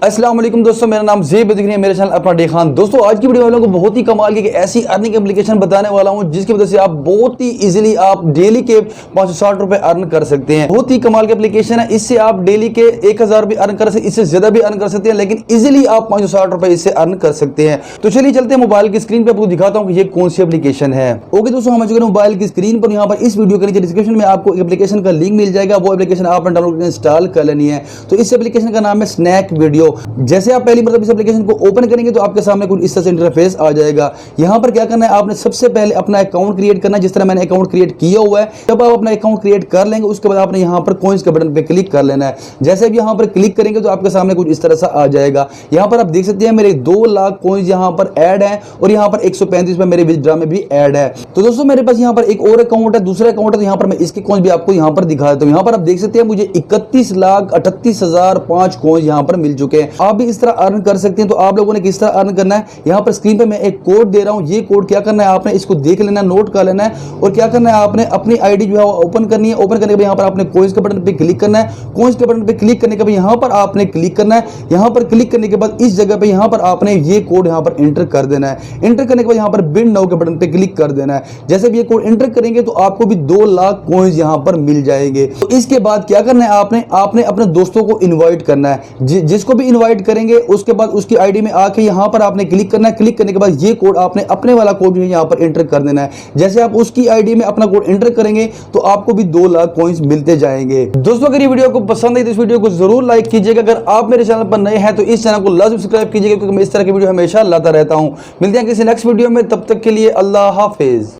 अस्सलाम वालेकुम दोस्तों, मेरा नाम ज़ेब है, मेरे चैनल अपना डे खान। दोस्तों आज की वीडियो वालों को बहुत ही कमाल की ऐसी अर्निंग एप्लीकेशन बताने वाला हूं जिसकी वजह से आप बहुत ही इजीली आप डेली के 560 रुपए अर्न कर सकते हैं। बहुत ही कमाल की एप्लीकेशन है, इससे आप डेली के 1000 भी अर्न कर सकते हैं, इससे ज्यादा भी अर्न कर सकते हैं, लेकिन इजिली आप 560 रुपए इससे अर्न कर सकते हैं। तो चलिए चलते हैं मोबाइल की स्क्रीन पर, आपको दिखाता हूँ कि ये कौन सी एप्लीकेशन है। ओके दोस्तों, हम आ चुके हैं मोबाइल की स्क्रीन पर। यहाँ पर इस वीडियो के नीचे डिस्क्रिप्शन में आपको एप्लीकेशन का लिंक मिल जाएगा, वो एप्लीकेशन आपने डाउनलोड करके इंस्टॉल कर लेनी है। तो इस एप्लीकेशन का नाम है स्नैक वीडियो। जैसे आप पहली मतलब इस एप्लीकेशन को ओपन करेंगे तो आपके सामने कुछ इस तरह से इंटरफेस आ जाएगा। यहां पर क्या करना है, आपने सबसे पहले अपना अकाउंट क्रिएट करना है, जिस तरह मैंने अकाउंट क्रिएट किया हुआ है। जब आप अपना अकाउंट क्रिएट कर लेंगे उसके बाद आपने यहां पर कॉइंस के बटन पे क्लिक कर लेना है। जैसे भी यहां पर क्लिक करेंगे तो आपके सामने कुछ इस तरह से आ जाएगा। यहां पर आप देख सकते हैं मेरे 2 लाख कॉइंस यहां पर ऐड है और यहां पर 135 रुपए मेरे विथड्रॉ में भी ऐड है। तो दोस्तों मेरे पास यहां पर एक और अकाउंट है, दूसरा अकाउंट है, तो यहां पर मैं इसके कॉइंस भी आपको यहां पर दिखा देता हूं। यहां पर आप देख सकते हैं मुझे 31,38,005 कॉइंस यहां पर मिल चुके हैं। आप भी इस तरह अर्न कर सकते हैं। तो आप लोगों ने किस तरह अर्न करना है, यहां पर स्क्रीन पे मैं एक कोड दे रहा हूं। ये कोड क्या करना है, आपने इसको देख लेना है, नोट कर लेना है और क्या करना है, आपने अपनी आईडी जो है वो ओपन करनी है। ओपन करने के बाद यहां पर आपने कॉइंस के बटन पे क्लिक करना है। कॉइंस के बटन पे क्लिक करने के बाद यहां पर आपने क्लिक करना है। यहां पर क्लिक करने के बाद इस जगह पे यहां पर आपने ये कोड यहां पर एंटर कर देना है। एंटर करने के बाद यहां पर बिन नाउ के बटन पे क्लिक कर देना है। जैसे भी ये कोड एंटर करेंगे तो आपको भी 2 लाख कॉइंस यहां पर मिल जाएंगे। तो इसके बाद क्या करना है, आपने अपने दोस्तों को इनवाइट करना है। जिसको भी इनवाइट करेंगे उसके बाद उसकी आईडी में आके यहां पर आपने क्लिक करना है। क्लिक करने के बाद ये कोड आपने अपने वाला कोड जो है यहां पर एंटर कर देना है। जैसे आप उसकी आईडी में अपना कोड एंटर करेंगे तो आपको भी 2 लाख कॉइंस मिलते जाएंगे। दोस्तों अगर ये वीडियो को पसंद आई तो इस वीडियो को जरूर लाइक कीजिएगा। अगर आप मेरे चैनल पर नए हैं तो इस चैनल को लाजमी सब्सक्राइब कीजिएगा, क्योंकि मैं इस तरह की वीडियो हमेशा लाता रहता हूं। मिलते हैं किसी नेक्स्ट वीडियो में, तब तक के लिए अल्लाह हाफिज।